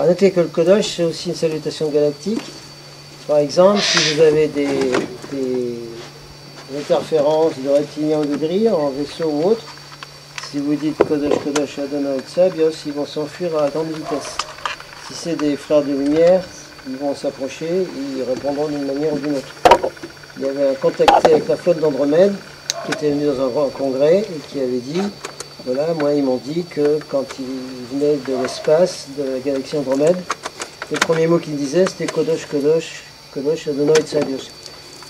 Alors, notez que le Kodosh, c'est aussi une salutation galactique. Par exemple, si vous avez des interférences de reptiliens ou de grilles en vaisseau ou autre, si vous dites Kodosh, Kodosh, Adonai Tsabios, ils vont s'enfuir à grande vitesse. Si c'est des frères de lumière, ils vont s'approcher et ils répondront d'une manière ou d'une autre. Il y avait un contacté avec la flotte d'Andromède qui était venu dans un grand congrès et qui avait dit, voilà, moi ils m'ont dit que quand ils venaient de l'espace, de la galaxie Andromède, le premier mot qu'ils disaient c'était Kodosh, Kodosh, Kodosh, Adonai Tsabios.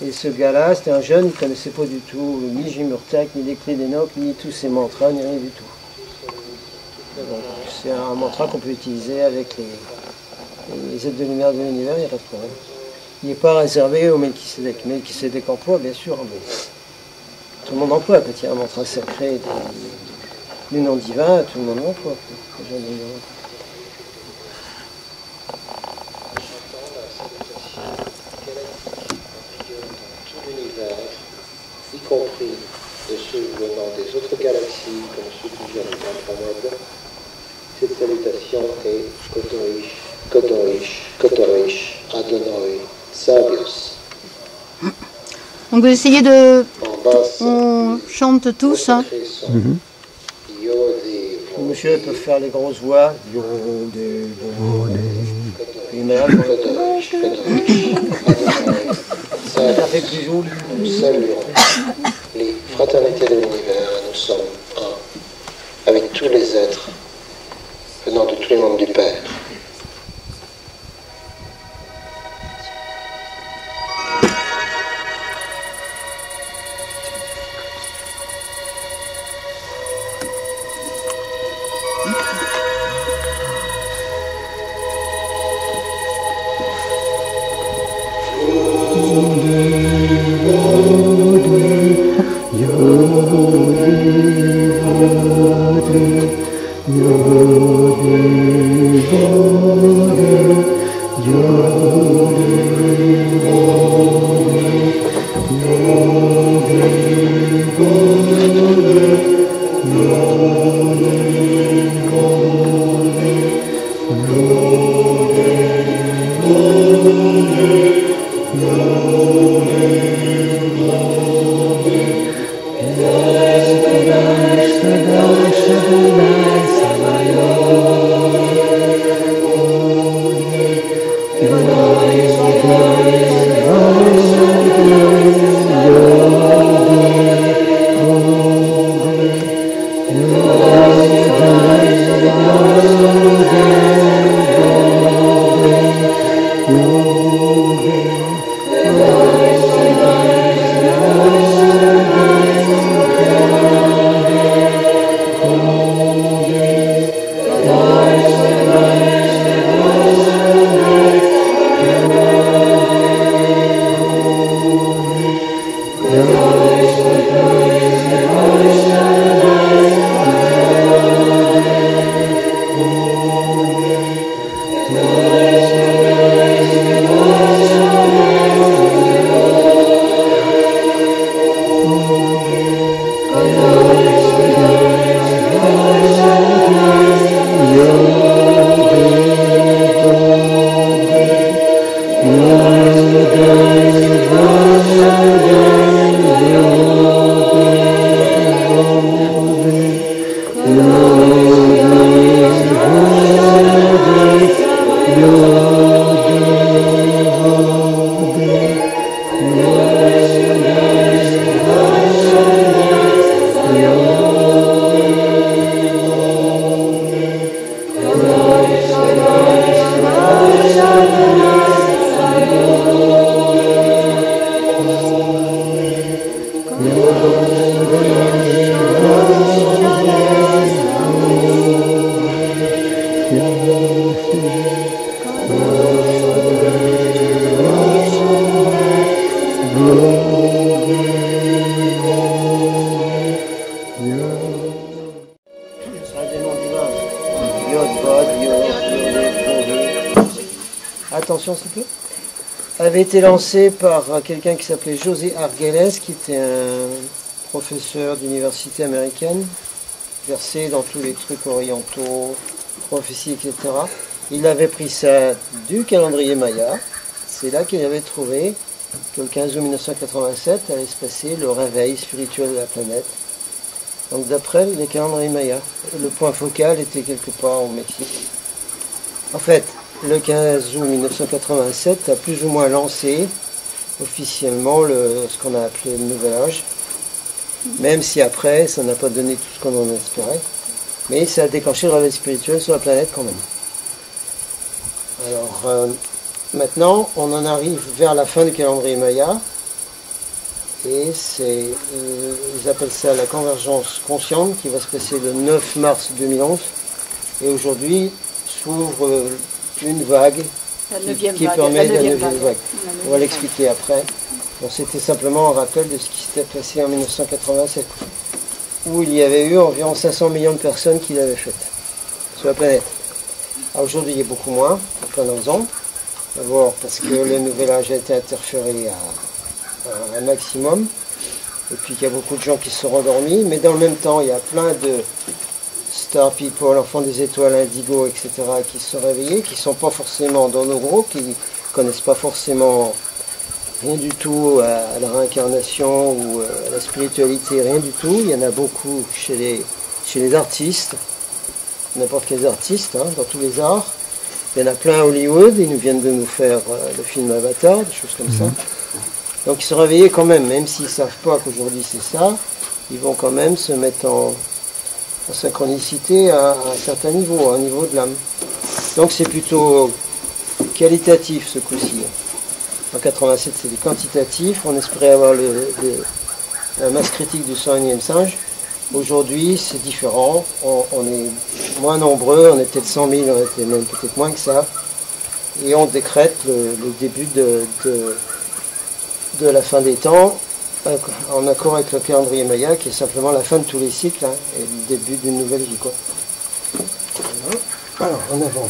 Et ce gars-là, c'était un jeune, il ne connaissait pas du tout ni Jimurtak, ni les clés d'Enoch, ni tous ces mantras, ni rien du tout. C'est un mantra qu'on peut utiliser avec les êtres de lumière de l'univers, il n'y a pas de problème. Il n'est pas réservé au Melchisédek. Melchisédek emploie, bien sûr, mais tout le monde emploie. Quand il y a un mantra sacré du nom divin, tout le monde l'emploie. Y compris de ceux venant des autres galaxies comme ceux qui viennent d'Andromède. Cette salutation est Kodosh, Kodosh, Kodosh, Adonai, Tsabios. Donc vous essayez de... On chante tous. Hein. Monsieur peut faire les grosses voix. Ça fait plus joli. Nous saluons les fraternités de l'univers. Nous sommes un avec tous les êtres venant de tous les membres du Père. Attention s'il vous plaît. Avait été lancé par quelqu'un qui s'appelait José Argüelles, qui était un professeur d'université américaine, versé dans tous les trucs orientaux, prophéties, etc. Il avait pris ça du calendrier Maya. C'est là qu'il avait trouvé que le 15 août 1987 allait se passer le réveil spirituel de la planète. Donc d'après les calendriers Maya, le point focal était quelque part au Mexique. En fait, le 15 août 1987 a plus ou moins lancé officiellement ce qu'on a appelé le Nouvel Âge, même si après ça n'a pas donné tout ce qu'on en espérait, mais ça a déclenché le réveil spirituel sur la planète quand même. Alors maintenant on en arrive vers la fin du calendrier Maya, et ils appellent ça la convergence consciente qui va se passer le 9 mars 2011, et aujourd'hui s'ouvre une vague qui permet la 9e vague. On va l'expliquer après. Bon, c'était simplement un rappel de ce qui s'était passé en 1987, où il y avait eu environ 500 millions de personnes qui l'avaient faite sur la planète. Aujourd'hui, il y a beaucoup moins, pour plein de raisons. D'abord parce que le nouvel âge a été interféré à un maximum, et puis qu'il y a beaucoup de gens qui se sont rendormis, mais dans le même temps, il y a plein de Star People, enfants des étoiles, indigo, etc., qui se sont réveillés, qui ne sont pas forcément dans nos groupes, qui ne connaissent pas forcément rien du tout à la réincarnation ou à la spiritualité, rien du tout. Il y en a beaucoup chez les artistes, n'importe quels artistes, hein, dans tous les arts. Il y en a plein à Hollywood, ils viennent de nous faire le film Avatar, des choses comme ça. Donc ils se réveillent quand même s'ils ne savent pas qu'aujourd'hui c'est ça, ils vont quand même se mettre en synchronicité à un certain niveau, à un niveau de l'âme. Donc c'est plutôt qualitatif ce coup-ci. En 87 c'est du quantitatif, on espérait avoir la masse critique du 101e singe. Aujourd'hui c'est différent, on est moins nombreux, on est peut-être 100 000, on était même peut-être moins que ça. Et on décrète le début de la fin des temps, en accord avec le calendrier Maya, qui est simplement la fin de tous les cycles, hein, et le début d'une nouvelle vie, quoi. Alors, en avant.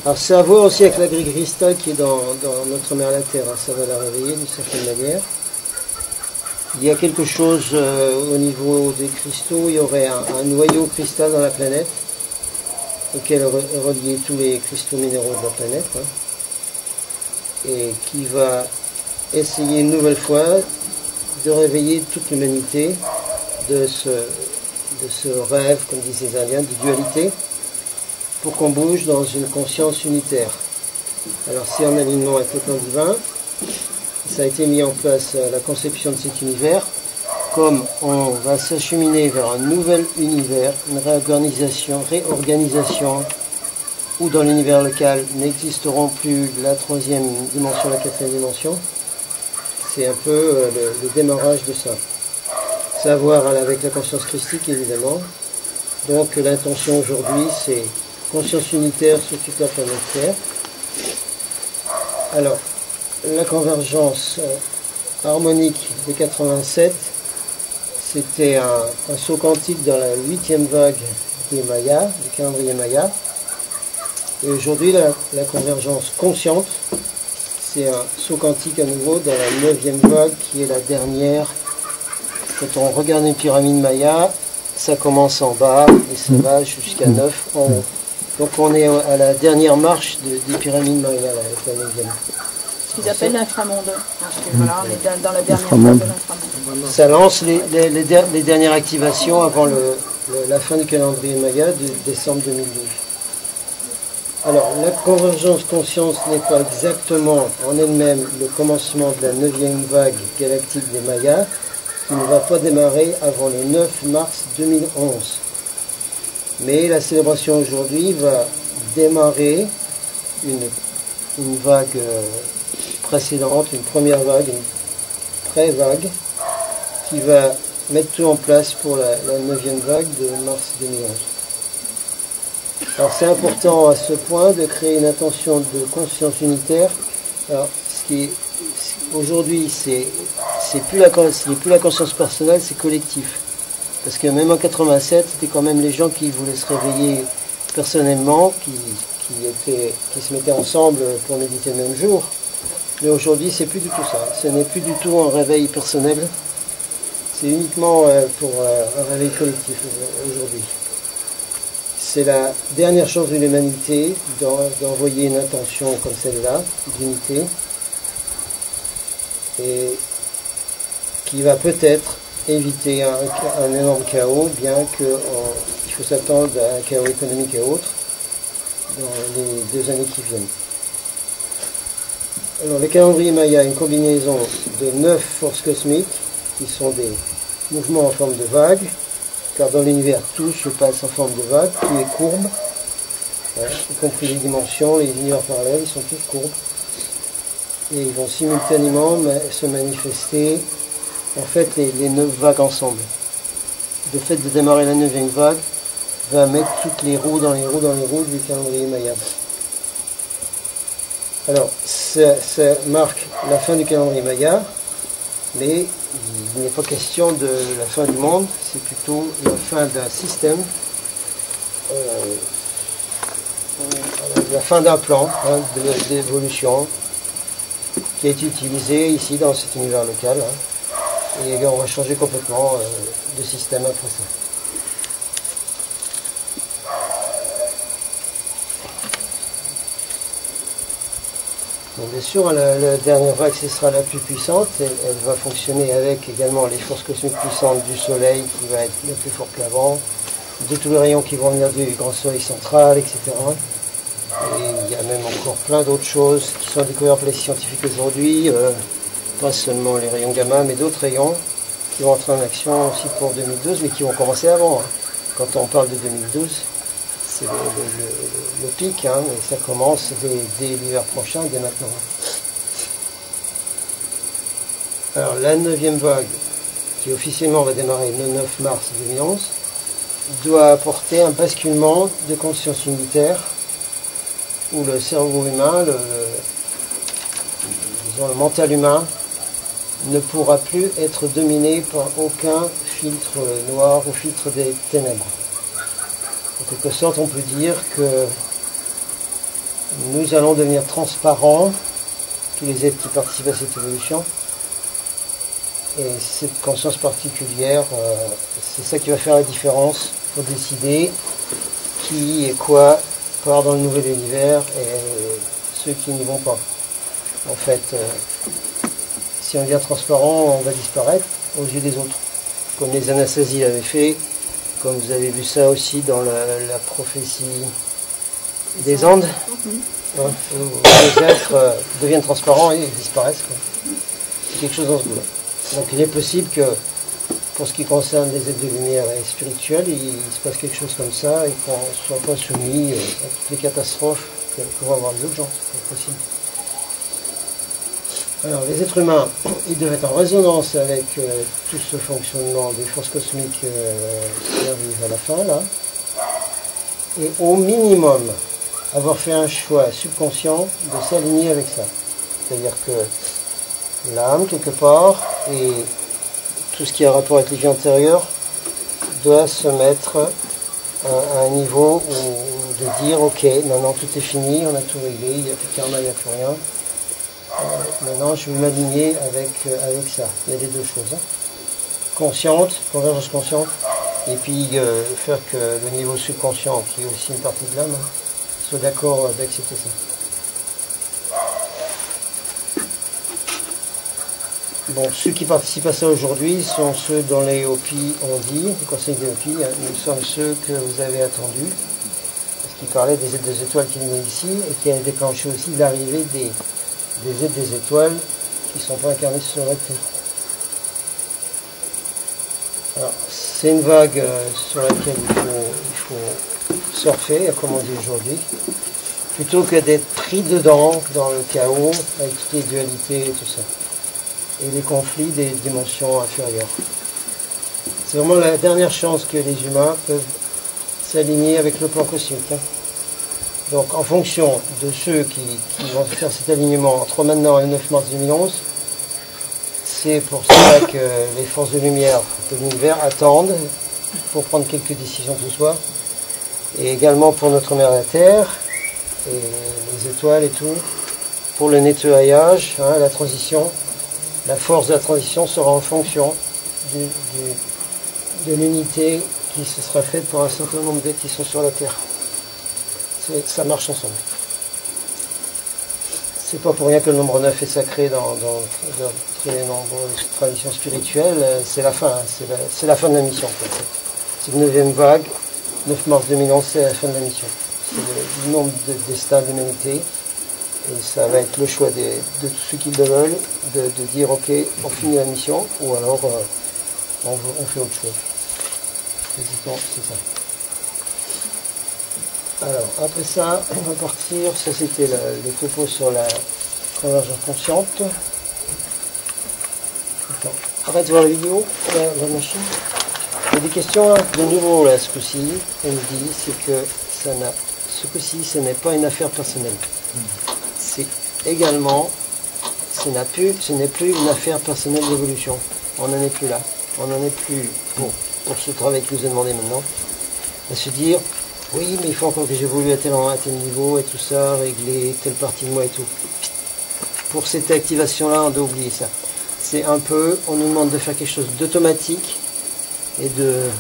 Alors, c'est à voir aussi avec la grille cristal qui est dans notre mère la Terre, hein, ça va la réveiller d'une certaine manière. Il y a quelque chose au niveau des cristaux, il y aurait un noyau cristal dans la planète, auquel est relié tous les cristaux minéraux de la planète, hein, et qui va essayer une nouvelle fois de réveiller toute l'humanité de ce rêve, comme disent les Indiens, de dualité, pour qu'on bouge dans une conscience unitaire. Alors c'est en alignement avec le plan divin, ça a été mis en place la conception de cet univers, comme on va s'acheminer vers un nouvel univers, une réorganisation, où dans l'univers local n'existeront plus la 3e dimension, la 4e dimension. C'est un peu le démarrage de ça. Ça a à voir avec la conscience christique, évidemment. Donc l'intention aujourd'hui, c'est conscience unitaire sur toute la planète Terre. Alors, la convergence harmonique des 87, c'était un saut quantique dans la 8e vague des Mayas, du calendrier Maya. Et aujourd'hui, la convergence consciente, c'est un saut quantique à nouveau dans la 9e vague qui est la dernière. Quand on regarde une pyramide Maya, ça commence en bas et ça va jusqu'à 9 en haut. Donc on est à la dernière marche des pyramides Maya, là, avec la 9e. Ce qu'ils appellent l'inframonde. Parce que voilà, on est dans la dernière phase de l'inframonde. Ça lance les dernières activations avant la fin du calendrier Maya de décembre 2012. Alors, la convergence conscience n'est pas exactement en elle-même le commencement de la 9e vague galactique des Mayas, qui ne va pas démarrer avant le 9 mars 2011. Mais la célébration aujourd'hui va démarrer une vague précédente, une première vague, une pré-vague, qui va mettre tout en place pour la 9e vague de mars 2011. Alors c'est important à ce point de créer une intention de conscience unitaire. Alors aujourd'hui c'est plus la conscience personnelle, c'est collectif. Parce que même en 87, c'était quand même les gens qui voulaient se réveiller personnellement, qui se mettaient ensemble pour méditer le même jour. Mais aujourd'hui, c'est plus du tout ça. Ce n'est plus du tout un réveil personnel. C'est uniquement pour un réveil collectif aujourd'hui. c'est la dernière chance de l'humanité d'envoyer une intention comme celle-là, d'unité, et qui va peut-être éviter un énorme chaos, bien qu'il faut s'attendre à un chaos économique et autres dans les 2 années qui viennent. Alors, le calendrier Maya a une combinaison de 9 forces cosmiques qui sont des mouvements en forme de vagues, car dans l'univers tout se passe en forme de vague, tout est courbe, hein, y compris les dimensions, les univers parallèles, ils sont tous courbes, et ils vont simultanément se manifester, en fait, les 9 vagues ensemble. Le fait de démarrer la 9e vague va mettre toutes les roues dans les roues dans les roues du calendrier Maya. Alors, ça marque la fin du calendrier Maya, mais il n'est pas question de la fin du monde, c'est plutôt la fin d'un système, la fin d'un plan, hein, d'évolution qui est utilisé ici dans cet univers local, hein, et on va changer complètement de système après ça. Donc bien sûr, la dernière vague, ce sera la plus puissante. Elle va fonctionner avec également les forces cosmiques puissantes du Soleil, qui va être le plus fort qu'avant, de tous les rayons qui vont venir du grand Soleil central, etc. Et il y a même encore plein d'autres choses qui sont découvertes par les scientifiques aujourd'hui, pas seulement les rayons gamma, mais d'autres rayons qui vont entrer en action aussi pour 2012, mais qui vont commencer avant. Hein. Quand on parle de 2012, c'est le pic, hein, mais ça commence dès l'hiver prochain, dès maintenant. Alors la 9e vague, qui officiellement va démarrer le 9 mars 2011, doit apporter un basculement de conscience unitaire, où le cerveau humain, disons le mental humain, ne pourra plus être dominé par aucun filtre noir ou filtre des ténèbres. En quelque sorte, on peut dire que nous allons devenir transparents, tous les êtres qui participent à cette évolution. Et cette conscience particulière, c'est ça qui va faire la différence pour décider qui et quoi part dans le nouvel univers et ceux qui n'y vont pas. En fait, si on devient transparent, on va disparaître aux yeux des autres. Comme les Anasazi l'avaient fait, comme vous avez vu ça aussi dans la prophétie des Andes, hein, où les êtres deviennent transparents et disparaissent. C'est quelque chose dans ce goût-là. Donc il est possible que, pour ce qui concerne les êtres de lumière et spirituels, il se passe quelque chose comme ça et qu'on ne soit pas soumis à toutes les catastrophes que vont avoir les autres gens. C'est possible. Alors les êtres humains, ils devaient être en résonance avec tout ce fonctionnement des forces cosmiques qui arrivent à la fin, là. Et au minimum, avoir fait un choix subconscient de s'aligner avec ça. C'est-à-dire que l'âme, quelque part, et tout ce qui a rapport avec les vies antérieures, doit se mettre à un niveau où de dire, ok, maintenant tout est fini, on a tout réglé, il n'y a plus de karma, il n'y a plus rien. Maintenant, je vais m'aligner avec ça. Il y a les deux choses. Hein. Consciente, convergence consciente, et puis faire que le niveau subconscient, qui est aussi une partie de l'âme, soit d'accord d'accepter ça. Bon, ceux qui participent à ça aujourd'hui sont ceux dont les Hopis ont dit, le conseil des Hopis, hein, nous sommes ceux que vous avez attendus, parce qu'ils parlaient des êtres des étoiles qui venaient ici, et qui avaient déclenché aussi l'arrivée des êtres des étoiles qui ne sont pas incarnés sur la Terre. Alors, c'est une vague sur laquelle il faut surfer, comme on dit aujourd'hui, plutôt que d'être pris dedans, dans le chaos, avec toutes les dualités et tout ça, et les conflits des dimensions inférieures. C'est vraiment la dernière chance que les humains peuvent s'aligner avec le plan cosmique. Hein. Donc en fonction de ceux qui vont faire cet alignement entre maintenant et le 9 mars 2011, c'est pour ça que les forces de lumière de l'univers attendent pour prendre quelques décisions ce soir, et également pour notre mère la Terre, et les étoiles et tout, pour le nettoyage, hein, la transition. La force de la transition sera en fonction de l'unité qui se sera faite pour un certain nombre d'êtres qui sont sur la Terre. Ça marche ensemble. C'est pas pour rien que le nombre 9 est sacré dans très nombreuses traditions spirituelles. C'est la fin, c'est la fin de la mission. C'est la 9e vague, 9 mars 2011, c'est la fin de la mission. C'est le nombre de destins de l'humanité. Et ça va être le choix de tous ceux qui le veulent, de dire ok, on finit la mission, ou alors on fait autre chose. C'est ça. Alors, après ça, on va partir. Ça, c'était le topo sur la convergence consciente. Attends, arrête de voir la vidéo, la machine. Il y a des questions, là, de nouveau, là, ce coup-ci. On me dit, c'est que ce coup-ci, ce n'est pas une affaire personnelle. C'est également, ce n'est plus une affaire personnelle d'évolution. On n'en est plus là. On n'en est plus, pour ce travail qui nous est demandé maintenant, à se dire, oui, mais il faut encore que j'évolue à tel niveau et tout ça, régler telle partie de moi et tout. Pour cette activation-là, on doit oublier ça. C'est un peu, on nous demande de faire quelque chose d'automatique et de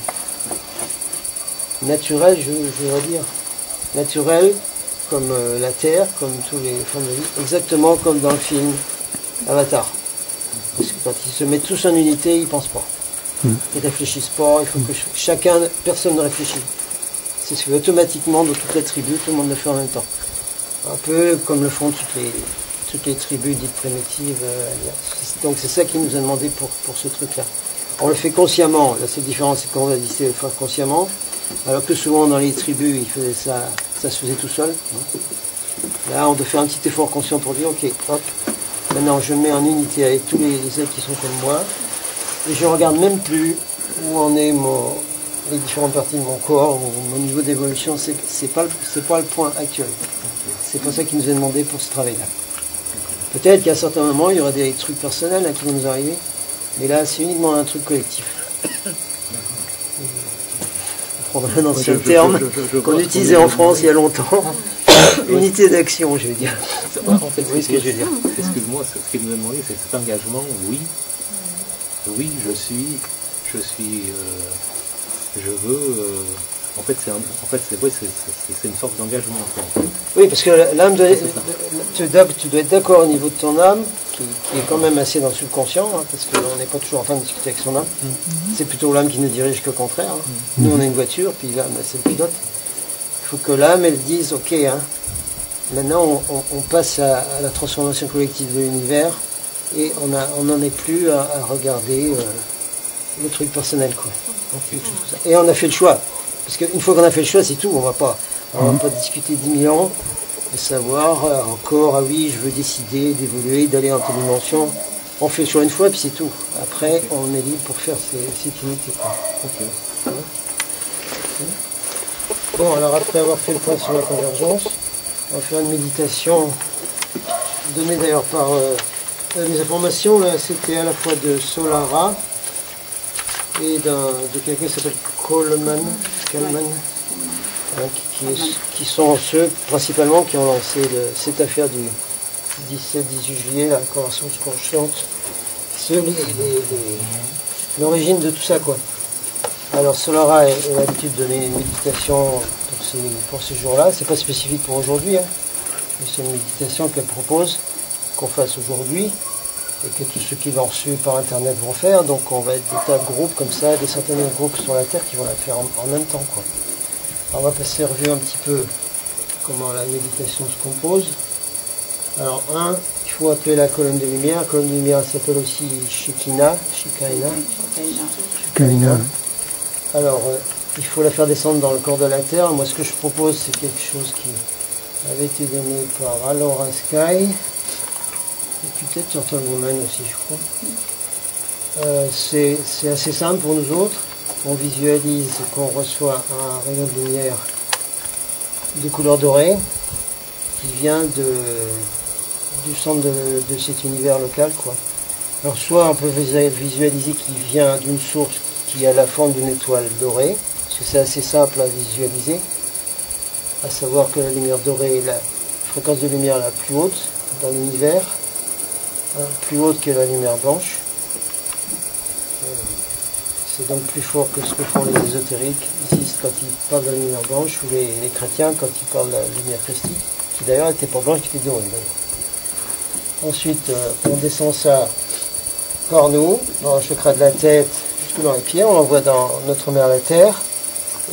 naturel, je voudrais dire. Naturel, comme la Terre, comme tous les formes de vie, exactement comme dans le film Avatar. Parce que quand ils se mettent tous en unité, ils ne pensent pas. Ils ne réfléchissent pas, il faut que personne ne réfléchisse. C'est ce que automatiquement dans toute la tribu, tout le monde le fait en même temps. Un peu comme le font toutes les tribus dites primitives. Donc c'est ça qui nous a demandé pour ce truc-là. On le fait consciemment, la seule différence c'est qu'on a décidé de le faire consciemment, alors que souvent dans les tribus, ils faisaient ça se faisait tout seul. Là, on doit faire un petit effort conscient pour dire, ok, hop, maintenant je me mets en unité avec tous les êtres qui sont comme moi, et je ne regarde même plus où en est les différentes parties de mon corps, ou mon niveau d'évolution, c'est pas le point actuel. C'est pas ça qui nous est demandé pour ce travail-là. Peut-être qu'à un certain moment, il y aura des trucs personnels qui vont nous arriver, mais là, c'est uniquement un truc collectif. On prendra un ancien terme qu'on utilisait en France il y a longtemps. Unité d'action, je veux dire. En fait, oui, ce que je veux dire. Excuse-moi, ce qui nous a demandé, c'est cet engagement, oui, je veux. En fait, c'est une sorte d'engagement. Oui, parce que l'âme, tu dois être d'accord au niveau de ton âme, qui est quand même assez dans le subconscient, parce qu'on n'est pas toujours en train de discuter avec son âme. C'est plutôt l'âme qui nous dirige qu'au contraire. Nous, on a une voiture, puis l'âme, c'est le pilote. Il faut que l'âme, elle dise, ok, maintenant, on passe à la transformation collective de l'univers, et on n'en est plus à regarder le truc personnel, quoi. Et on a fait le choix. Parce qu'une fois qu'on a fait le choix, c'est tout. On va pas discuter 10 000 ans de savoir encore, ah oui, je veux décider d'évoluer, d'aller en telle dimension. On fait le choix une fois, puis c'est tout. Après, on est libre pour faire cette unité. Bon, alors après avoir fait le point sur la convergence, on va faire une méditation donnée d'ailleurs par les informations. Là, c'était à la fois de Solara et de quelqu'un qui s'appelle Coleman, qui sont ceux principalement qui ont lancé cette affaire du 17-18 juillet, la convergence consciente. C'est l'origine de tout ça, quoi. Alors Solara a l'habitude de donner une méditation pour ces jours-là. C'est pas spécifique pour aujourd'hui, c'est une méditation qu'elle propose qu'on fasse aujourd'hui, et que tous ceux qui l'ont reçu par internet vont faire. Donc on va être des tas de groupes comme ça, des centaines de groupes sur la Terre qui vont la faire en même temps, quoi. Alors on va passer en revue un petit peu comment la méditation se compose. Alors il faut appeler la colonne de lumière. La colonne de lumière s'appelle aussi Shekinah. Alors il faut la faire descendre dans le corps de la Terre. Moi ce que je propose, c'est quelque chose qui avait été donné par Alora Sky. Et puis peut-être Turtle Woman aussi, je crois. C'est assez simple pour nous autres. On visualise qu'on reçoit un rayon de lumière de couleur dorée qui vient du centre de cet univers local, quoi. Alors soit on peut visualiser qu'il vient d'une source qui a la forme d'une étoile dorée, parce que c'est assez simple à visualiser, à savoir que la lumière dorée est la fréquence de lumière la plus haute dans l'univers, plus haute que la lumière blanche. C'est donc plus fort que ce que font les ésotériques ici quand ils parlent de la lumière blanche, ou les chrétiens quand ils parlent de la lumière christique, qui d'ailleurs n'était pas blanche, qui était dorée. Ensuite, on descend ça par nous, dans le chakra de la tête, jusque dans les pieds, on l'envoie dans notre mère la Terre,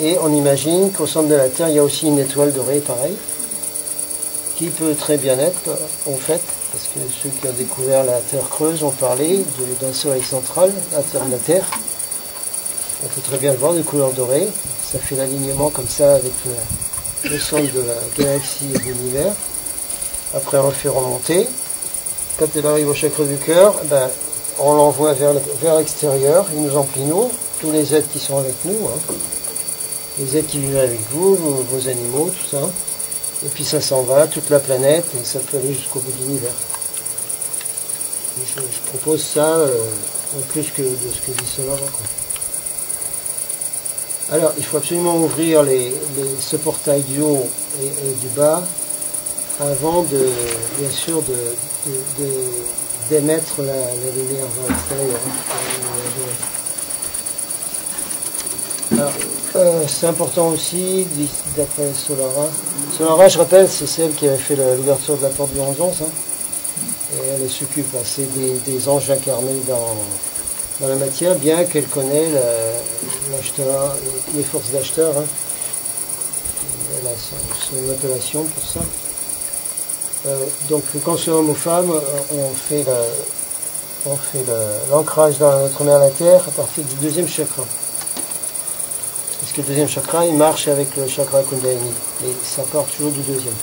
et on imagine qu'au centre de la Terre, il y a aussi une étoile dorée, pareil, qui peut très bien être, en fait, parce que ceux qui ont découvert la Terre creuse ont parlé d'un soleil central, la Terre de la Terre. On peut très bien le voir de couleur dorée, ça fait l'alignement comme ça avec le centre de la galaxie et de l'univers. Après on le fait remonter. Quand elle arrive au chakra du cœur, ben, on l'envoie vers l'extérieur, il nous emplit nous, tous les êtres qui sont avec nous, hein. Les êtres qui vivent avec vous, vos animaux, tout ça. Et puis ça s'en va, toute la planète, et ça peut aller jusqu'au bout de l'univers. Je propose ça en plus que de ce que dit Solara, quoi. Alors, il faut absolument ouvrir ce portail du haut et du bas avant bien sûr, d'émettre la lumière vers l'extérieur. Alors, c'est important aussi, d'après Solara. Solara, je rappelle, c'est celle qui avait fait l'ouverture de la porte du 11-11. Hein, et elle s'occupe, c'est des anges incarnés dans la matière, bien qu'elle connaît l'acheteur, les forces d'acheteur. Hein. Elle a son appellation pour ça. Donc quand c'est homme ou femme, on fait l'ancrage dans notre mère la Terre à partir du deuxième chakra. Parce que le deuxième chakra, il marche avec le chakra Kundalini. Et ça part toujours du deuxième.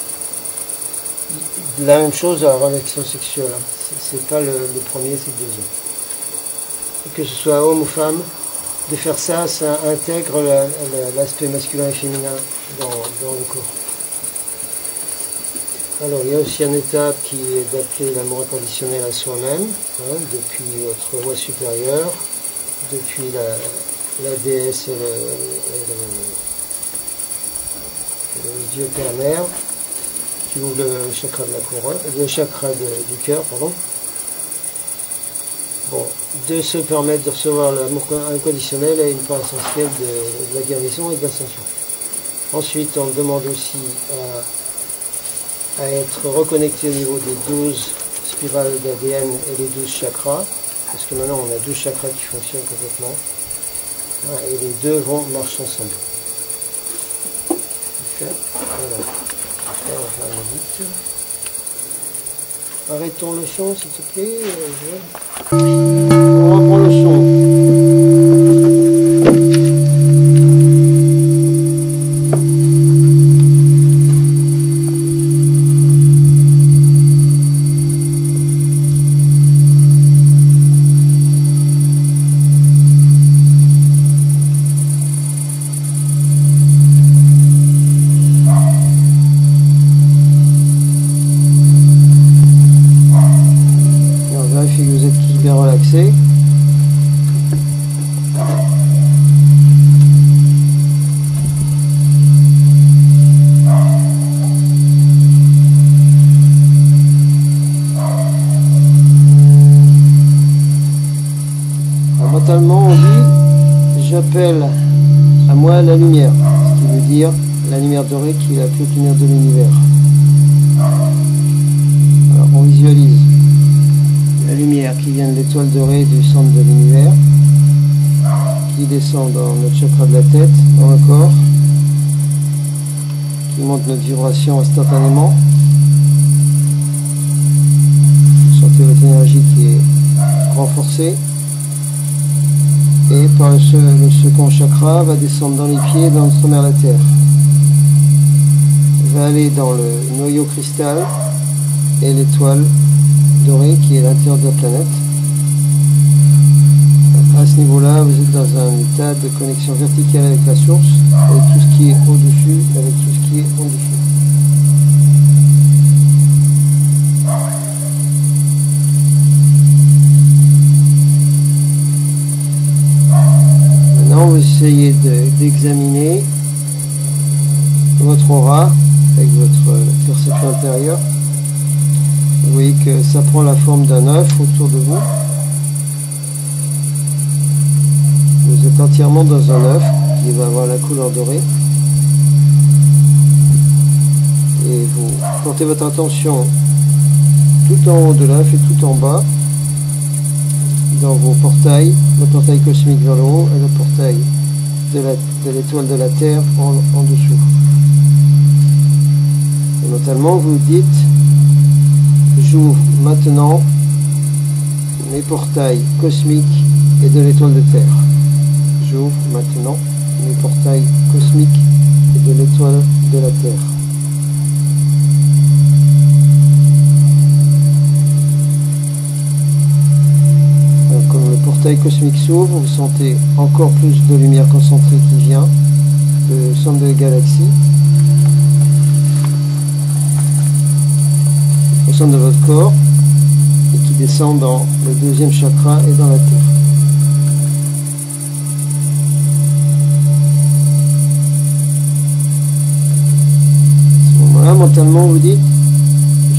La même chose à la relation sexuelle. Hein. C'est pas le premier, c'est le deuxième. Que ce soit homme ou femme, de faire ça, ça intègre l'aspect masculin et féminin dans le corps. Alors, il y a aussi une étape qui est d'appeler l'amour inconditionnel à soi-même, hein, depuis votre moi supérieur, depuis la déesse et le Dieu Père-Mère, qui ouvre le chakra de la couronne, le chakra du cœur, pardon. Bon, de se permettre de recevoir l'amour inconditionnel est une part essentielle de la guérison et de l'ascension. Ensuite, on demande aussi à être reconnecté au niveau des 12 spirales d'ADN et les 12 chakras, parce que maintenant on a 12 chakras qui fonctionnent complètement, et les deux marchent ensemble. Okay. Voilà. Après, on va faire vite. Arrêtons le son, s'il te plaît. On reprend le son. Mentalement, on dit j'appelle à moi la lumière, ce qui veut dire la lumière dorée qui est la plus haute lumière de l'univers. Alors on visualise la lumière qui vient de l'étoile dorée du centre de l'univers, qui descend dans notre chakra de la tête, dans le corps, qui monte notre vibration instantanément. Vous sentez votre énergie qui est renforcée. Et par le second chakra va descendre dans les pieds, dans notre mère la Terre. Va aller dans le noyau cristal et l'étoile dorée qui est l'intérieur de la planète. À ce niveau-là, vous êtes dans un état de connexion verticale avec la source, avec tout ce qui est au-dessus, avec tout ce qui est en dessous. Vous essayez d'examiner votre aura avec votre perception intérieure. Vous voyez que ça prend la forme d'un œuf autour de vous. Vous êtes entièrement dans un œuf qui va avoir la couleur dorée. Et vous portez votre attention tout en haut de l'œuf et tout en bas dans vos portails, le portail cosmique vers le haut et le portail de l'étoile de la Terre en dessous. Et mentalement vous dites: j'ouvre maintenant mes portails cosmiques et de l'étoile de Terre. J'ouvre maintenant mes portails cosmiques et de l'étoile de la Terre. Comme le portail cosmique s'ouvre, vous sentez encore plus de lumière concentrée qui vient du centre de la galaxie, au centre de votre corps, et qui descend dans le deuxième chakra et dans la terre. À ce moment-là, mentalement, vous dites: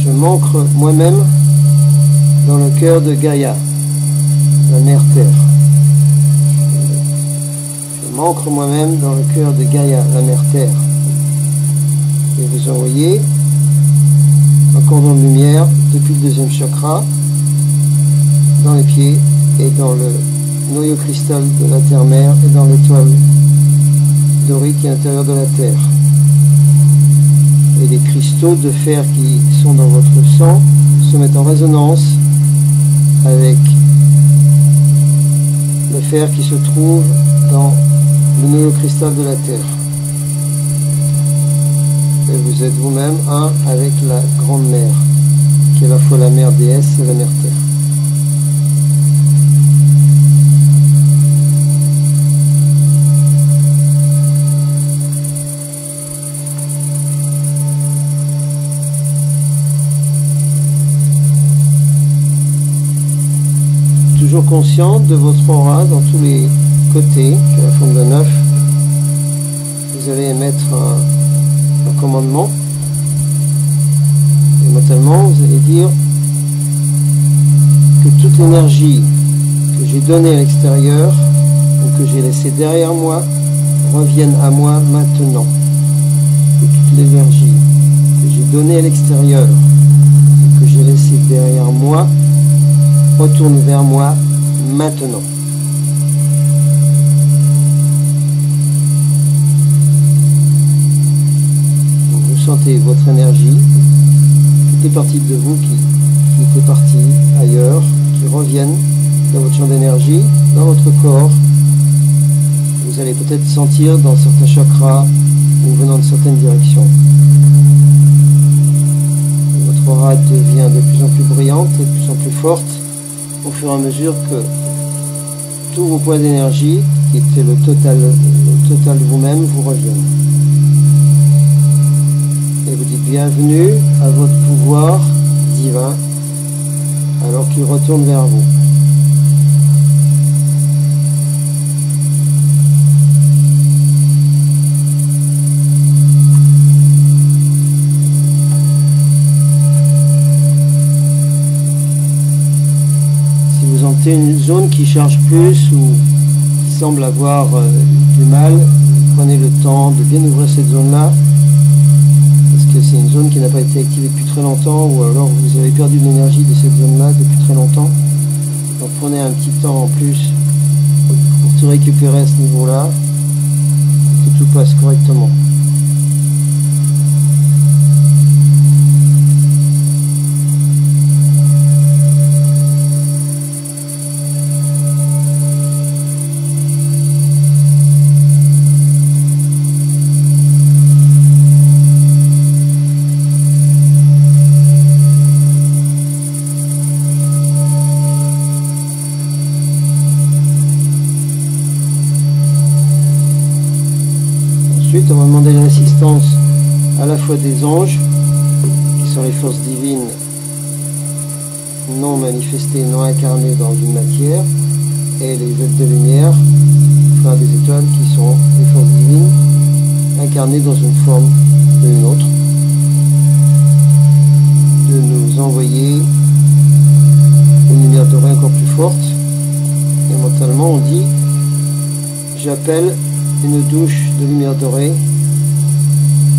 je m'ancre moi-même dans le cœur de Gaïa, la mère Terre. Je m'ancre moi-même dans le cœur de Gaïa, la mère Terre. Et vous envoyez un cordon de lumière depuis le deuxième chakra, dans les pieds et dans le noyau cristal de la Terre-Mère et dans l'étoile dorée qui est à l'intérieur de la Terre. Et les cristaux de fer qui sont dans votre sang se mettent en résonance avec le fer qui se trouve dans le noyau cristal de la Terre. Et vous êtes vous-même un avec la grande mère, qui est à la fois la mère déesse et la mère Terre. Toujours conscient de votre aura dans tous les côtés, qui est la forme d'un œuf, vous allez émettre un commandement. Et mentalement, vous allez dire que toute l'énergie que j'ai donnée à l'extérieur, ou que j'ai laissée derrière moi, revienne à moi maintenant. Que toute l'énergie que j'ai donnée à l'extérieur, ou que j'ai laissée derrière moi, retourne vers moi maintenant. Vous sentez votre énergie, toutes les parties de vous qui étaient parties ailleurs, qui reviennent dans votre champ d'énergie, dans votre corps. Vous allez peut-être sentir dans certains chakras ou venant de certaines directions. Votre aura devient de plus en plus brillante et de plus en plus forte, au fur et à mesure que tous vos points d'énergie, qui étaient le total de vous-même, vous reviennent. Et vous dites bienvenue à votre pouvoir divin, alors qu'il retourne vers vous. Une zone qui charge plus ou qui semble avoir du mal, prenez le temps de bien ouvrir cette zone-là, parce que c'est une zone qui n'a pas été activée depuis très longtemps, ou alors vous avez perdu de l'énergie de cette zone-là depuis très longtemps. Donc prenez un petit temps en plus pour tout récupérer à ce niveau-là, que tout passe correctement. Ensuite, on va demander l'assistance à la fois des anges, qui sont les forces divines non manifestées, non incarnées dans une matière, et les êtres de lumière, enfin des étoiles, qui sont les forces divines incarnées dans une forme ou une autre, de nous envoyer une lumière dorée encore plus forte. Et mentalement, on dit: j'appelle une douche de lumière dorée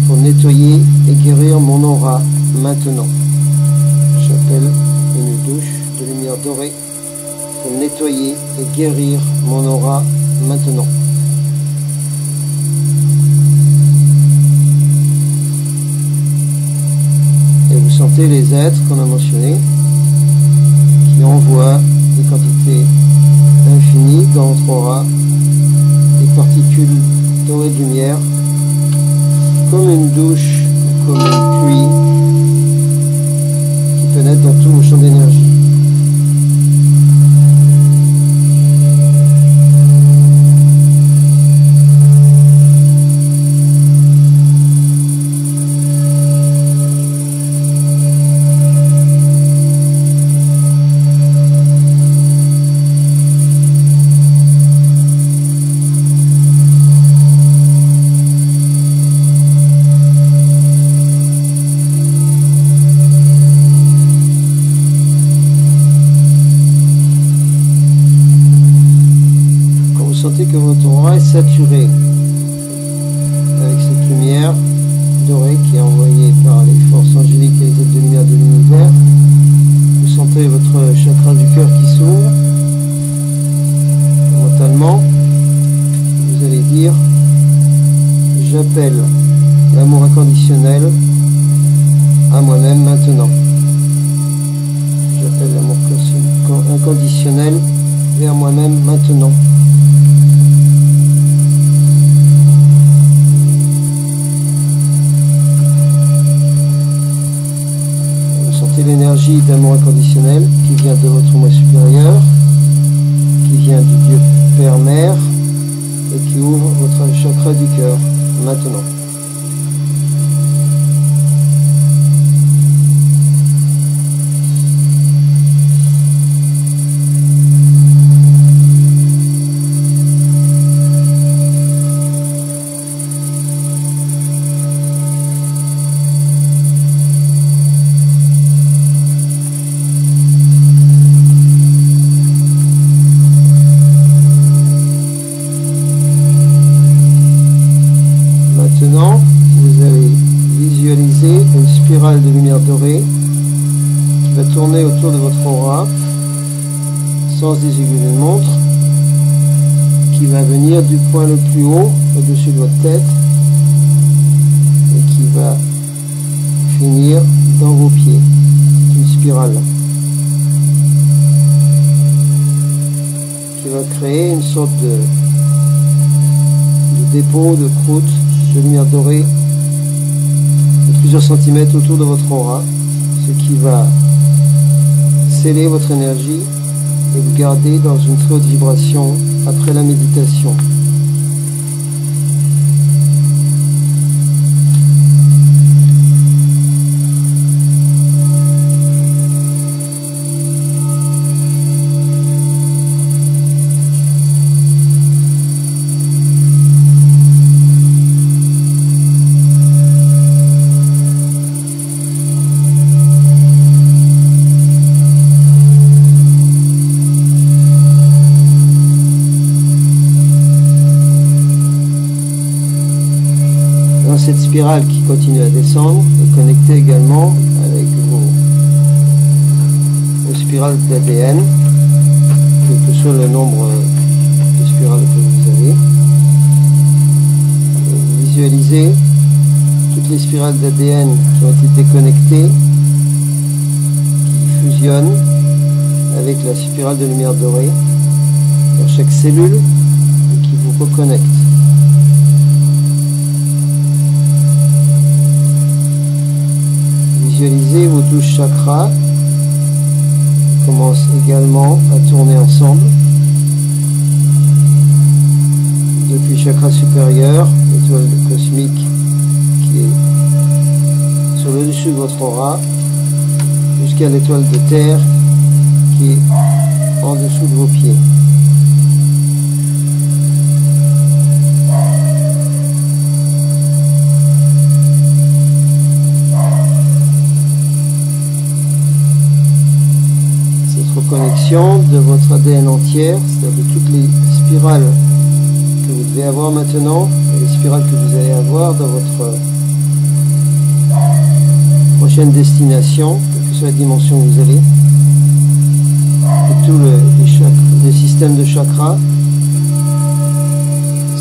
pour nettoyer et guérir mon aura maintenant. J'appelle une douche de lumière dorée pour nettoyer et guérir mon aura maintenant. Et vous sentez les êtres qu'on a mentionnés qui envoient des quantités infinies dans votre aura, des particules dorées de lumière, comme une douche, comme une pluie qui pénètre dans tous vos champs d'énergie. Sentez que votre aura est saturée avec cette lumière dorée qui est envoyée par les forces angéliques et les êtres de lumière de l'univers. Vous sentez votre chakra du cœur qui s'ouvre. Mentalement, vous allez dire: j'appelle l'amour inconditionnel à moi-même maintenant. J'appelle l'amour inconditionnel vers moi-même maintenant. L'énergie d'amour inconditionnel qui vient de votre moi supérieur, qui vient du Dieu Père-Mère et qui ouvre votre chakra du cœur maintenant. Maintenant, vous allez visualiser une spirale de lumière dorée qui va tourner autour de votre aura, sens des aiguilles d'une montre, qui va venir du point le plus haut, au-dessus de votre tête, et qui va finir dans vos pieds. C'est une spirale qui va créer une sorte de dépôt, de croûte, de lumière dorée de plusieurs centimètres autour de votre aura, ce qui va sceller votre énergie et vous garder dans une très haute vibration après la méditation. Cette spirale qui continue à descendre est connectée également avec vos spirales d'ADN, quel que soit le nombre de spirales que vous avez. Et vous visualisez toutes les spirales d'ADN qui ont été connectées, qui fusionnent avec la spirale de lumière dorée dans chaque cellule et qui vous reconnectent. Visualisez vos 12 chakras qui commencent également à tourner ensemble. Depuis le chakra supérieur, l'étoile cosmique qui est sur le dessus de votre aura, jusqu'à l'étoile de terre qui est en dessous de vos pieds. Connexion de votre ADN entière, c'est-à-dire de toutes les spirales que vous devez avoir maintenant, et les spirales que vous allez avoir dans votre prochaine destination, quelle que soit la dimension où vous allez, et tout le système de chakras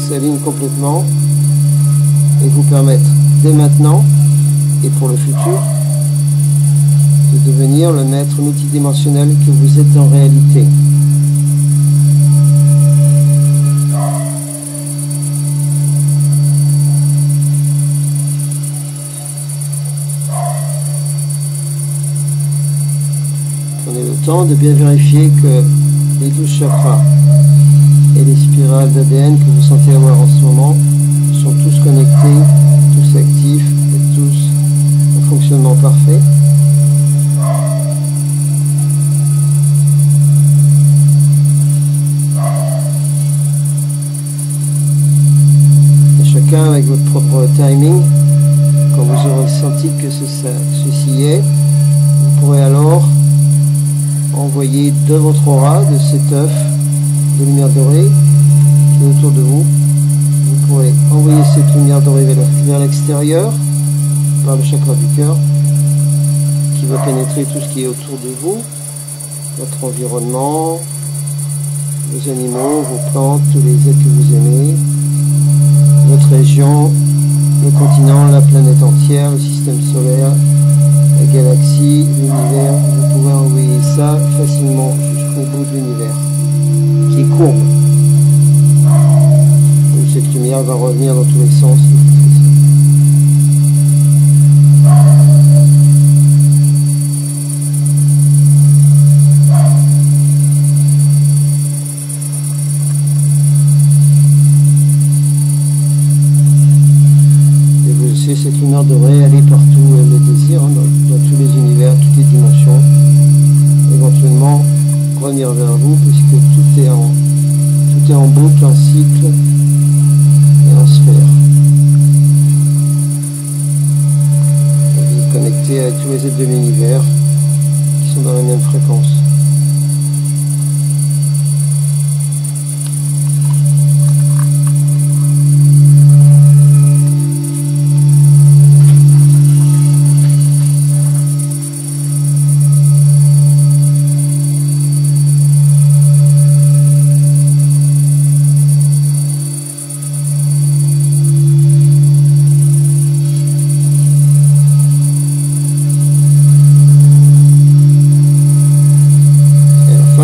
s'aligne complètement et vous permettre dès maintenant et pour le futur de devenir le maître multidimensionnel que vous êtes en réalité. Prenez le temps de bien vérifier que les 12 chakras et les spirales d'ADN que vous sentez avoir en ce moment sont tous connectés, tous actifs et tous en fonctionnement parfait. Et chacun avec votre propre timing, quand vous aurez senti que ceci est, vous pourrez alors envoyer de votre aura, de cet œuf de lumière dorée qui est autour de vous. Vous pourrez envoyer cette lumière dorée vers l'extérieur par le chakra du cœur qui va pénétrer tout ce qui est autour de vous, votre environnement, vos animaux, vos plantes, tous les êtres que vous aimez, votre région, le continent, la planète entière, le système solaire, la galaxie, l'univers. Vous pouvez envoyer ça facilement jusqu'au bout de l'univers qui est courbe. Et cette lumière va revenir dans tous les sens. Et vous savez, cette lumière devrait aller partout où elle le désire, hein, dans tous les univers, toutes les dimensions. Éventuellement revenir vers vous, puisque tout est en boucle, en cycle et en sphère. Vous êtes connecté avec tous les êtres de l'univers qui sont dans la même fréquence.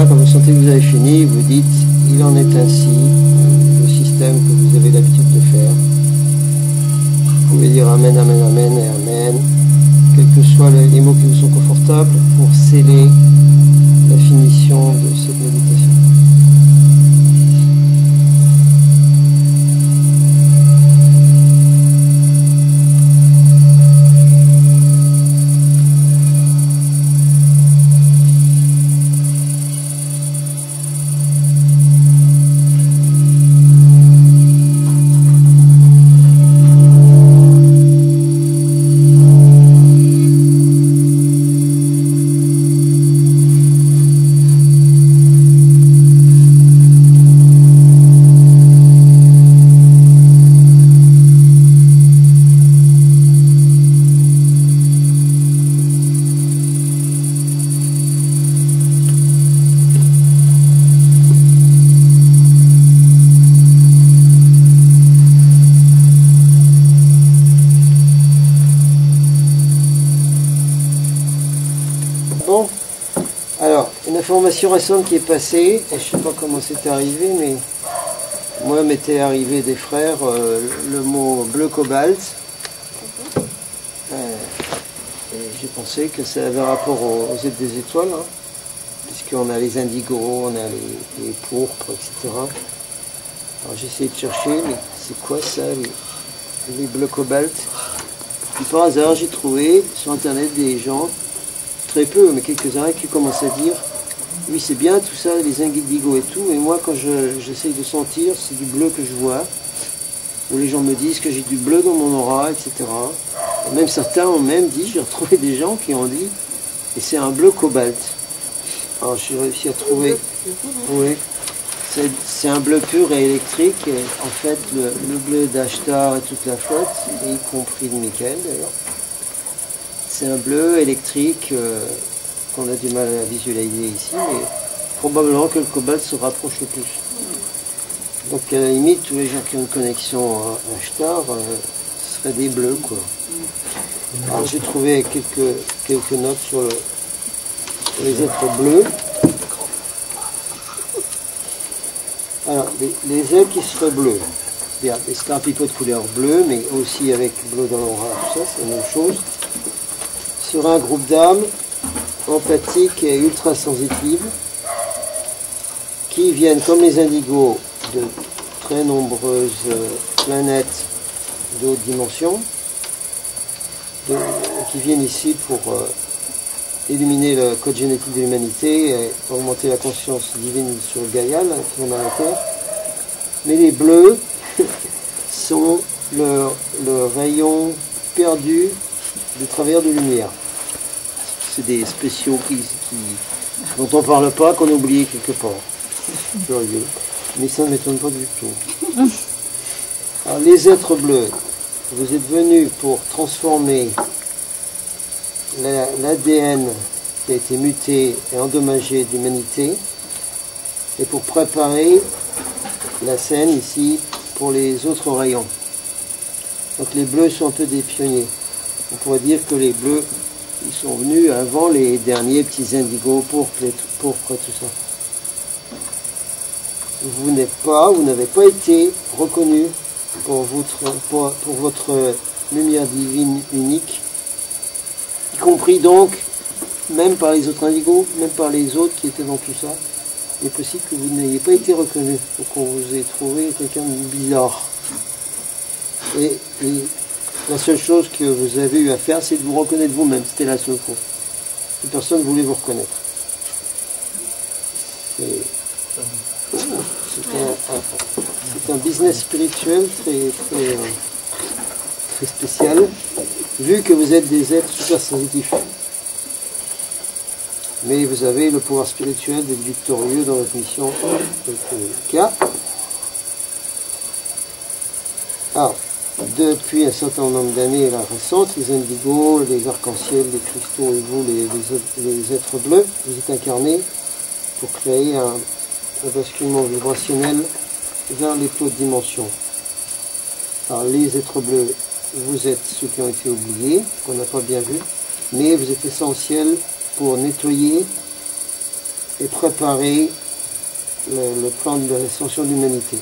Quand vous sentez que vous avez fini, vous dites il en est ainsi, le système que vous avez l'habitude de faire. Vous pouvez dire amen, amen, amen et amen, quels que soient les mots qui vous sont confortables pour sceller la finition de cette méditation. Bon, alors, une information récente qui est passée, et je ne sais pas comment c'est arrivé, mais moi m'était arrivé des frères le mot bleu cobalt, et j'ai pensé que ça avait rapport aux êtres des étoiles, hein, puisqu'on a les indigos, on a les pourpres, etc. Alors j'ai essayé de chercher, mais c'est quoi ça, les bleus cobalt? Puis par hasard, j'ai trouvé sur internet des gens, très peu, mais quelques-uns qui commencent à dire oui, c'est bien tout ça, les indigos et tout, et moi quand j'essaye de sentir, c'est du bleu que je vois, où les gens me disent que j'ai du bleu dans mon aura, etc. Et même certains ont même dit, j'ai retrouvé des gens qui ont dit, et c'est un bleu cobalt. Alors j'ai réussi à trouver, oui, C'est un bleu pur et électrique. Et en fait, le bleu d'Ashtar et toute la flotte, y compris le Michael d'ailleurs, c'est un bleu électrique qu'on a du mal à visualiser ici, mais probablement que le cobalt se rapproche le plus. Donc à la limite, tous les gens qui ont une connexion à Ashtar seraient des bleus, quoi. Alors j'ai trouvé quelques notes sur les êtres bleus. Alors, les êtres qui seraient bleus, c'est-à-dire des scarpicots de couleur bleue, mais aussi avec bleu dans l'aura, tout ça, c'est la même chose, seraient un groupe d'âmes empathiques et ultra sensitives qui viennent, comme les indigos, de très nombreuses planètes d'autres dimensions, qui viennent ici pour éliminer le code génétique de l'humanité et augmenter la conscience divine sur Gaïa, qui est dans la Terre. Mais les bleus sont le rayon perdu des travailleurs de lumière. C'est des spéciaux dont on ne parle pas, qu'on a oublié quelque part. Curieux. Mais ça ne m'étonne pas du tout. Alors, les êtres bleus, vous êtes venus pour transformer l'ADN qui a été muté et endommagé de l'humanité et pour préparer la scène ici pour les autres rayons. Donc les bleus sont un peu des pionniers. On pourrait dire que les bleus, ils sont venus avant les derniers petits indigos pourpres et tout ça. Vous n'avez pas été reconnu pour votre lumière divine unique, y compris donc, même par les autres indigos, même par les autres qui étaient dans tout ça. Il est possible que vous n'ayez pas été reconnu, ou qu'on vous ait trouvé quelqu'un de bizarre. Et la seule chose que vous avez eu à faire, c'est de vous reconnaître vous-même. C'était la seule chose. Et personne ne voulait vous reconnaître. C'est un business spirituel très spécial, vu que vous êtes des êtres super sensitifs. Mais vous avez le pouvoir spirituel d'être victorieux dans votre mission, c'est le cas. Alors, depuis un certain nombre d'années récentes, les indigos, les arcs-en-ciel, les cristaux et vous, les êtres bleus, vous êtes incarnés pour créer un basculement vibrationnel vers les plus hautes dimensions. Alors, les êtres bleus, vous êtes ceux qui ont été oubliés, qu'on n'a pas bien vu, mais vous êtes essentiels pour nettoyer et préparer le plan de l'ascension de l'humanité.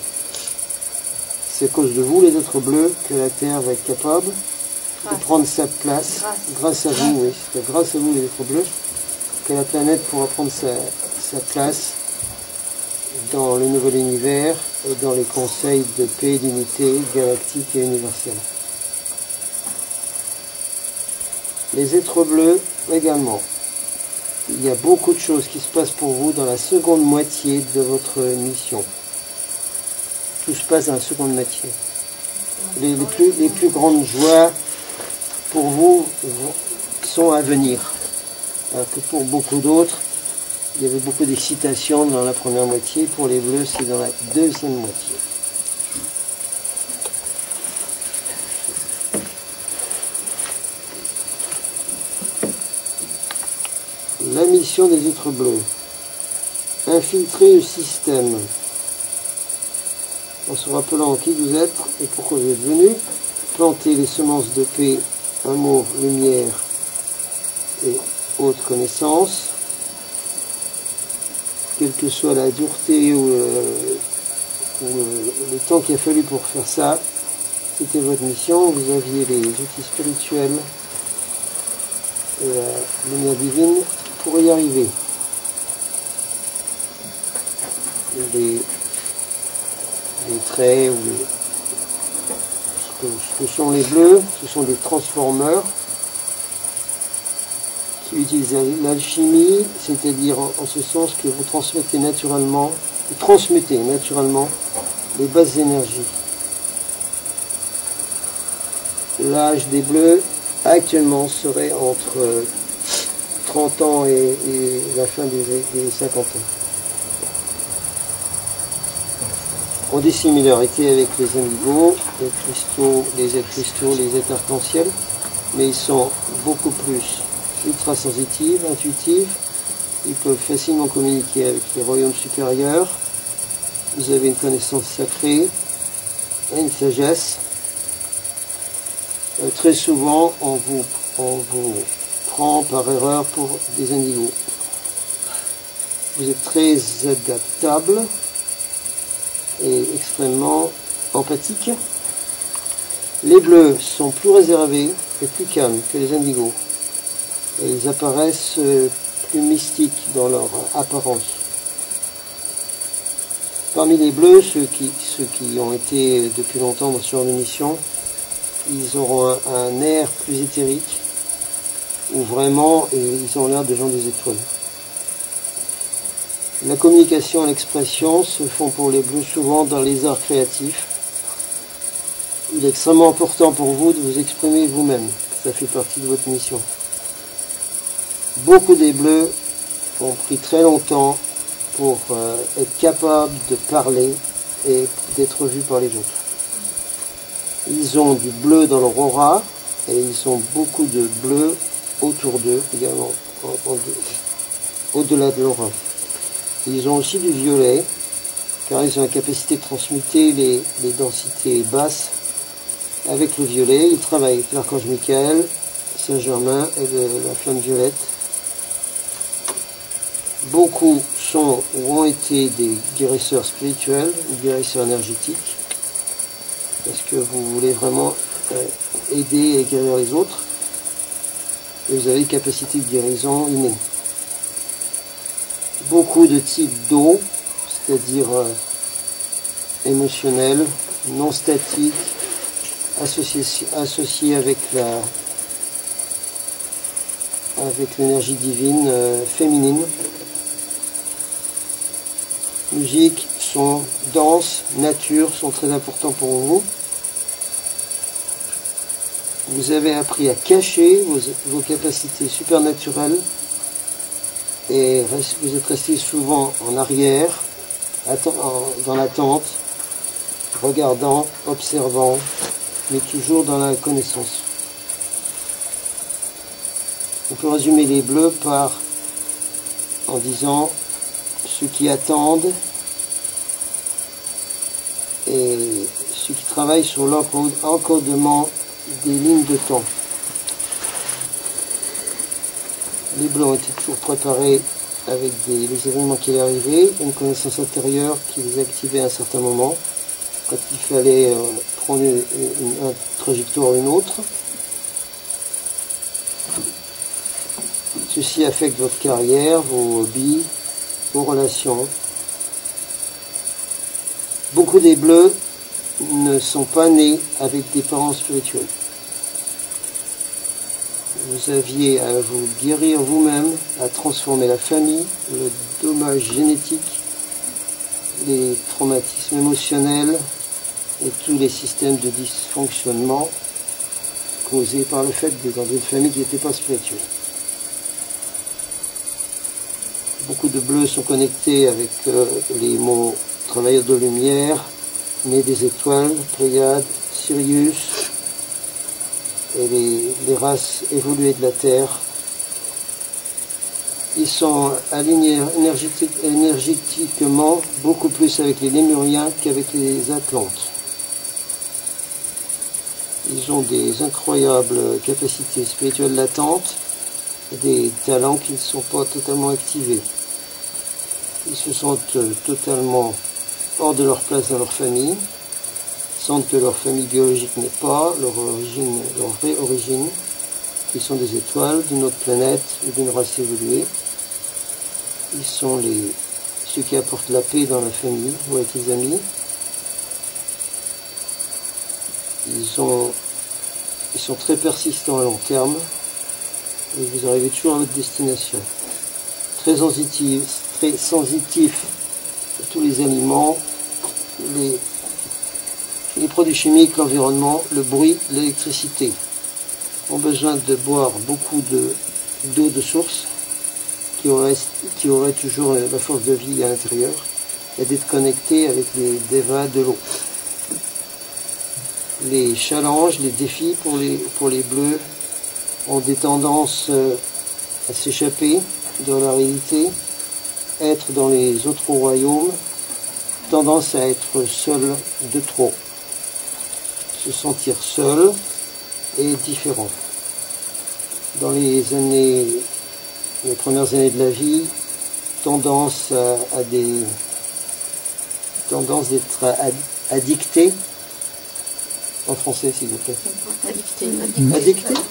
C'est à cause de vous, les êtres bleus, que la Terre va être capable de prendre sa place, grâce à vous, oui, c'est grâce à vous, les êtres bleus, que la planète pourra prendre sa place dans le nouvel univers et dans les conseils de paix et d'unité galactique et universelle. Les êtres bleus également. Il y a beaucoup de choses qui se passent pour vous dans la seconde moitié de votre mission. Tout se passe dans la seconde moitié. Les plus grandes joies pour vous sont à venir. Alors que pour beaucoup d'autres, il y avait beaucoup d'excitation dans la première moitié. Pour les bleus, c'est dans la deuxième moitié. La mission des êtres bleus. Infiltrer le système. En se rappelant qui vous êtes et pourquoi vous êtes venus. Planter les semences de paix, amour, lumière et haute connaissance. Quelle que soit la dureté ou le temps qu'il a fallu pour faire ça, c'était votre mission. Vous aviez les outils spirituels et la lumière divine pour y arriver. Les traits ou ce que sont les bleus, ce sont des transformeurs qui utilisent l'alchimie, c'est-à-dire en ce sens que vous transmettez naturellement les basses énergies. L'âge des bleus actuellement serait entre 30 ans et la fin des 50 ans. ont des similarités avec les indigos, les cristaux, les êtres arc-en-ciel, mais ils sont beaucoup plus ultra sensitifs, intuitifs. Ils peuvent facilement communiquer avec les royaumes supérieurs. Vous avez une connaissance sacrée et une sagesse. Très souvent, on vous prend par erreur pour des indigos. Vous êtes très adaptable et extrêmement empathique. Les bleus sont plus réservés et plus calmes que les indigos. Et ils apparaissent plus mystiques dans leur apparence. Parmi les bleus, ceux qui ont été depuis longtemps sur une mission, ils auront un air plus éthérique, où vraiment ils ont l'air de gens des étoiles. La communication et l'expression se font pour les bleus souvent dans les arts créatifs. Il est extrêmement important pour vous de vous exprimer vous-même. Ça fait partie de votre mission. Beaucoup des bleus ont pris très longtemps pour être capables de parler et d'être vus par les autres. Ils ont du bleu dans leur aura et ils ont beaucoup de bleu autour d'eux également, au-delà de l'aura. Ils ont aussi du violet, car ils ont la capacité de transmuter les densités basses avec le violet. Ils travaillent avec l'archange Michael, Saint-Germain et la flamme violette. Beaucoup sont ou ont été des guérisseurs spirituels ou guérisseurs énergétiques, parce que vous voulez vraiment aider et guérir les autres, et vous avez une capacité de guérison innée. Beaucoup de types d'eau, c'est-à-dire émotionnels, non statiques, associés avec l'énergie divine féminine. Musique, son, danse, nature sont très importants pour vous. Vous avez appris à cacher vos capacités supernaturelles et vous êtes resté souvent en arrière, dans l'attente, regardant, observant, mais toujours dans la connaissance. On peut résumer les bleus en disant ceux qui attendent et ceux qui travaillent sur l'encodement des lignes de temps. Les bleus ont été toujours préparés avec les événements qui allaient arriver, une connaissance intérieure qui les activait à un certain moment, quand il fallait prendre une trajectoire ou une autre. Ceci affecte votre carrière, vos hobbies, vos relations. Beaucoup des bleus ne sont pas nés avec des parents spirituels. Vous aviez à vous guérir vous-même, à transformer la famille, le dommage génétique, les traumatismes émotionnels et tous les systèmes de dysfonctionnement causés par le fait d'être dans une famille qui n'était pas spirituelle. Beaucoup de bleus sont connectés avec les mots travailleurs de lumière, nés des étoiles, Pléiades, Sirius, et les races évoluées de la Terre. Ils sont alignés énergétiquement beaucoup plus avec les Lémuriens qu'avec les Atlantes. Ils ont des incroyables capacités spirituelles latentes, des talents qui ne sont pas totalement activés. Ils se sentent totalement hors de leur place dans leur famille, sentent que leur famille biologique n'est pas leur vraie origine, qu'ils sont des étoiles d'une autre planète ou d'une race évoluée. Ils sont ceux qui apportent la paix dans la famille ou avec les amis. Ils sont très persistants à long terme et vous arrivez toujours à votre destination. Très sensitifs à tous les aliments, les produits chimiques, l'environnement, le bruit, l'électricité. Ont besoin de boire beaucoup d'eau de source qui aurait toujours la force de vie à l'intérieur. et d'être connecté avec les devas de l'eau. Les challenges, les défis pour les bleus ont des tendances à s'échapper de la réalité, être dans les autres royaumes, tendance à être seul de trop, se sentir seul et différent. Dans les premières années de la vie, tendance d'être addicté. En français, s'il vous plaît. Addicté,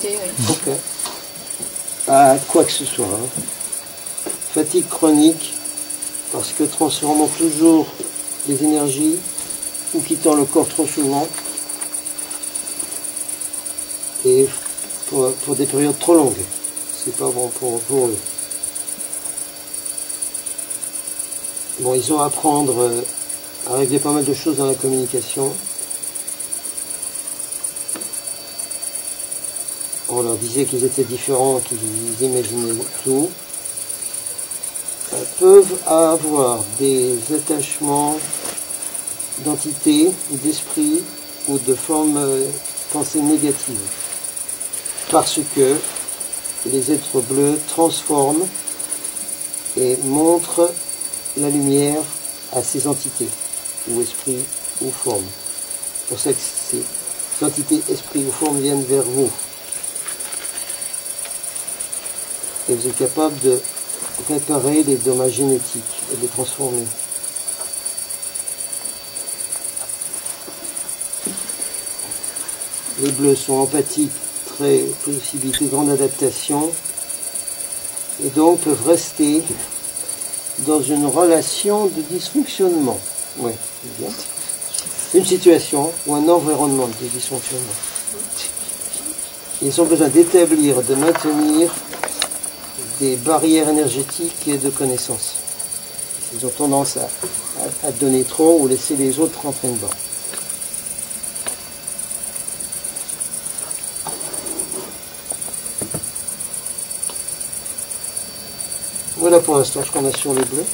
oui. Ok. À quoi que ce soit. Hein. Fatigue chronique, parce que transformant toujours les énergies ou quittant le corps trop souvent. Et pour des périodes trop longues. C'est pas bon pour eux. Bon, ils ont à apprendre à régler pas mal de choses dans la communication. On leur disait qu'ils étaient différents, qu'ils imaginaient tout. Peuvent avoir des attachements d'entités, d'esprit ou de formes pensées négatives. Parce que les êtres bleus transforment et montrent la lumière à ces entités, ou esprits, ou formes. C'est pour ça que ces entités, esprits ou formes viennent vers vous. Et vous êtes capable de réparer les dommages génétiques et de les transformer. Les bleus sont empathiques, très possibilité de grande adaptation, et donc peuvent rester dans une relation de dysfonctionnement. Oui, bien. Une situation ou un environnement de dysfonctionnement. Ils ont besoin d'établir, de maintenir des barrières énergétiques et de connaissances. Ils ont tendance à donner trop ou laisser les autres rentrer dedans. Voilà pour l'instant ce qu'on a sur les bleus.